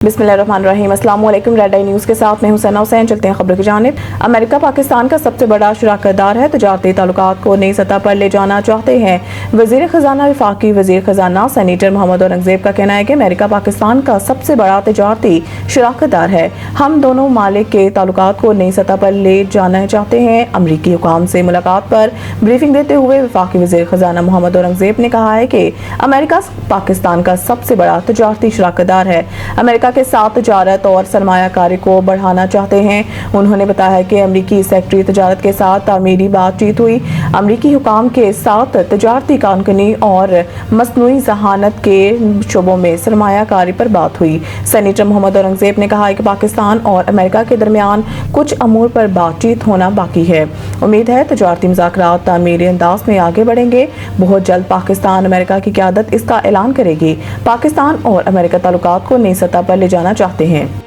बिस्मिल्लाहिर्रहमानिर्रहीम। अस्सलाम वालेकुम। रेड आई न्यूज़ के साथ मैं हुसैना हुसैन। चलते हैं खबरों की जानिब। अमेरिका पाकिस्तान का सबसे बड़ा शराकतदार है, तजारती ताल्लुकात को नई सतह पर ले जाना चाहते हैं। वज़ीर ख़ज़ाना वफाकी वज़ीर ख़ज़ाना सेनेटर मोहम्मद औरंगज़ेब का कहना है कि अमेरिका पाकिस्तान का सबसे बड़ा तजारती शराकतदार है। हम दोनों मालिक के ताल्लुकात को नई सतह पर ले जाना चाहते हैं। अमरीकी हुकाम से मुलाकात पर ब्रीफिंग देते हुए वफाकी वज़ीर ख़ज़ाना मोहम्मद औरंगज़ेब ने कहा है कि अमेरिका पाकिस्तान का सबसे बड़ा तजारती शराकतदार है। अमेरिका के साथ तजारत और सरमायाकारी को बढ़ाना चाहते हैं। उन्होंने बताया कि अमरीकी सेक्रेटरी तजारत के साथ तामीरी बातचीत हुई। अमरीकी हुकाम के साथ तजारती कानूनी और मसनूई जहानत के शोबों में सरमायाकारी पर बात हुई। सेनेटर मोहम्मद औरंगज़ेब ने कहा कि पाकिस्तान और अमेरिका के दरमियान कुछ अमूर पर बातचीत होना बाकी है। उम्मीद है तजारती मुज़ाकरात तामीरी अंदाज में आगे बढ़ेंगे। बहुत जल्द पाकिस्तान अमेरिका की क़यादत इसका ऐलान करेगी। पाकिस्तान और अमेरिका ताल्लुकात को नई सतह पर ले जाना चाहते हैं।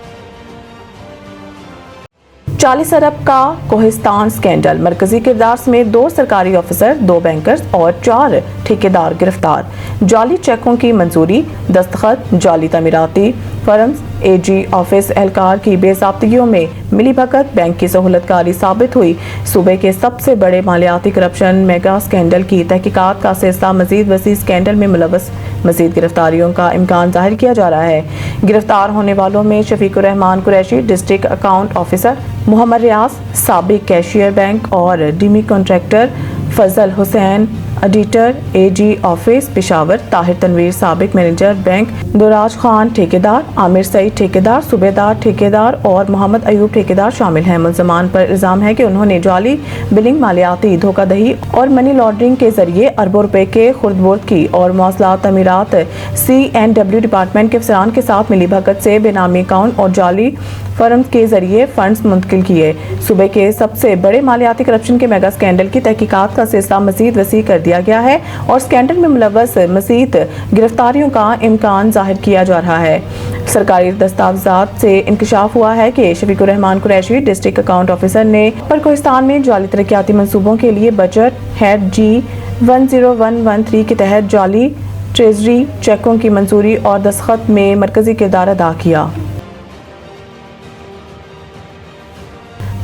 40 अरब का कोहिस्तान स्कैंडल। मरकजी किरदार समेत 2 सरकारी ऑफिसर, 2 बैंकर्स और 4 ठेकेदार गिरफ्तार। जाली चेकों की मंजूरी, दस्तखत, जाली तमीराती फर्म्स, एजी ऑफिस एहलकार की बेज़ाब्तियों में मिली भगत बैंक की सहूलतकारी साबित हुई। सूबे के सबसे बड़े मालियाती करप्शन मेगा स्कैंडल की तहकीकात का सिलसिला मजीद वसी स्कैंडल में मुलव्वस। मजीद गिरफ्तारियों का इम्कान जाहिर किया जा रहा है। गिरफ्तार होने वालों में Shafiqur Rehman Qureshi district account officer, Mohammad Riaz साबिक कैशियर बैंक और डीमी contractor, Fazal Hussain editor AG office Peshawar, Tahir Tanveer साबिक मैनेजर बैंक, दुराज खान ठेकेदार, आमिर सईद ठेकेदार, सूबेदार ठेकेदार और मोहम्मद अयूब ठेकेदार शामिल हैं। मुल्ज़मान पर इल्ज़ाम है कि उन्होंने जाली बिलिंग, मालियाती धोखाधड़ी और मनी लॉन्ड्रिंग के जरिए अरबों रुपए के खुर्द-बुर्द की और मौसलात तमीरात CNW डिपार्टमेंट के अफसरान के साथ मिली भगत से बेनामी अकाउंट और जाली फर्म के जरिए फंड्स मुंतकिल किए। सूबे के सबसे बड़े मालियाती करप्शन के मेगा स्कैंडल की तहकीकात का सिलसिला मजीद वसी कर दिया गया है और स्कैंडल में मुलव्वस मजीद गिरफ्तारियों का इम्कान जाहिर किया जा रहा है। सरकारी दस्तावेजात से इंकशाफ हुआ है कि Shafiqur Rehman Qureshi district account officer ने कोहिस्तान में जाली तरक्याती मंसूबों के लिए बजट हेड G10113 के तहत जाली ट्रेजरी चेकों की मंजूरी और दस्तखत में मरकजी किरदार अदा किया।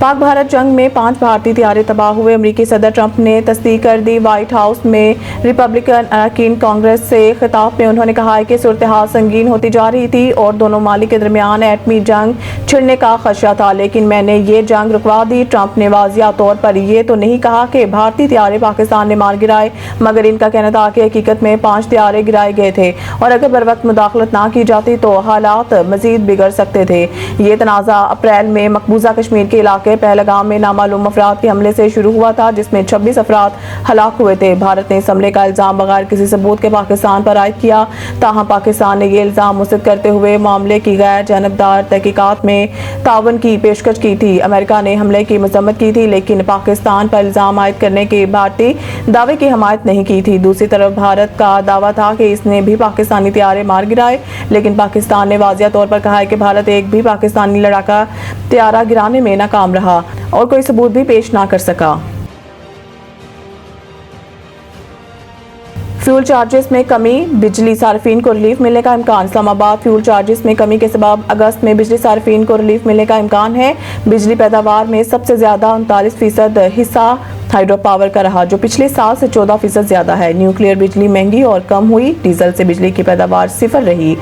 पाक भारत जंग में 5 भारतीय तैयारे तबाह हुए। अमरीकी सदर ट्रंप ने तस्दीक कर दी। व्हाइट हाउस में रिपब्लिकन अरकान कांग्रेस से खिताब में उन्होंने कहा है कि सूरत हाल संगीन होती जा रही थी और दोनों मालिक के दरमियान एटमी जंग छिड़ने का खदशा था, लेकिन मैंने ये जंग रुकवा दी। ट्रंप ने वाज़िया तौर पर ये तो नहीं कहा कि भारतीय तैयारे पाकिस्तान ने मार गिराए, मगर इनका कहना था कि हकीकत में 5 तैयारे गिराए गए थे और अगर बर वक्त मुदाखलत ना की जाती तो हालात मजीद बिगड़ सकते थे। ये तनाज़ा अप्रैल में मकबूजा कश्मीर के इलाके पहलगाम में नामालूम अफराद के हमले से शुरू हुआ था, जिसमें 26 अफराद हलाक हुए थे। भारत ने इस हमले का इल्जाम बगैर किसी सबूत के पाकिस्तान पर आयद किया। ताहम पाकिस्तान ने ये इल्जाम मुस्तरद करते हुए मामले की गैर जानबदार तहकीकात में ताउन की पेशकश की थी। अमेरिका ने हमले की मजम्मत की थी, लेकिन पाकिस्तान पर इल्जाम आयद करने के भारतीय दावे की हमायत नहीं की थी। दूसरी तरफ भारत का दावा था कि इसने भी पाकिस्तानी तैयारे मार गिराए, लेकिन पाकिस्तान ने वाज़िया तौर पर कहा है कि भारत एक भी पाकिस्तानी लड़ाका तैयारा गिराने में नाकाम रहा और कोई सबूत भी पेश ना कर सका। फ्यूल चार्जेस में कमी, बिजली सार्फिन को रिलीफ मिलने का इम्कान। इस्लामाबाद फ्यूल चार्जेस में कमी के सबब अगस्त में बिजली सार्फिन को रिलीफ मिलने का इम्कान है। बिजली पैदावार में सबसे ज्यादा 39% हिस्सा हाइड्रो पावर का रहा, जो पिछले साल से 14% ज्यादा है। न्यूक्लियर बिजली महंगी और कम हुई। डीजल से बिजली की पैदावार 0 रही।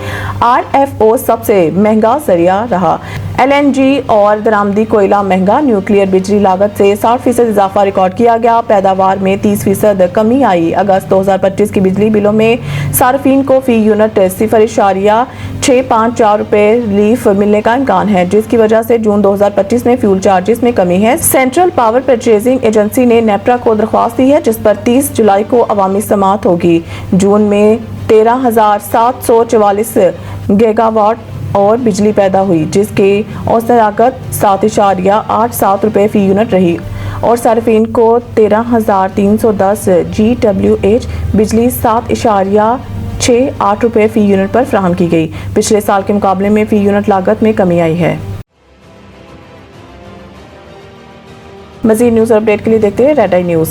RFO सबसे महंगा जरिया रहा। LNG और दरामदी कोयला महंगा। न्यूक्लियर बिजली लागत से 60% इजाफा रिकॉर्ड किया गया। पैदावार में 30% कमी आई। अगस्त 2025 की बिजली बिलों में सार्फिन को फी यूनिट 0.654 रुपए रिलीफ मिलने का इम्कान है, जिसकी वजह से जून 2025 में फ्यूल चार्जेस में कमी है। सेंट्रल पावर परचेजिंग एजेंसी ने नेप्रा को दरख्वास्त दी है, जिस पर 30 जुलाई को अवामी समाअत होगी। जून में 13,744 गीगावाट और बिजली पैदा हुई, जिसकी औसत लागत 7.87 रुपए फी यूनिट रही और सार्फिन को 13,310 GWH बिजली 7.68 रुपए फी यूनिट पर फराहम की गई। पिछले साल के मुकाबले में फी यूनिट लागत में कमी आई है। मज़ीद न्यूज़ अपडेट के लिए देखते हैं रेड आई न्यूज़।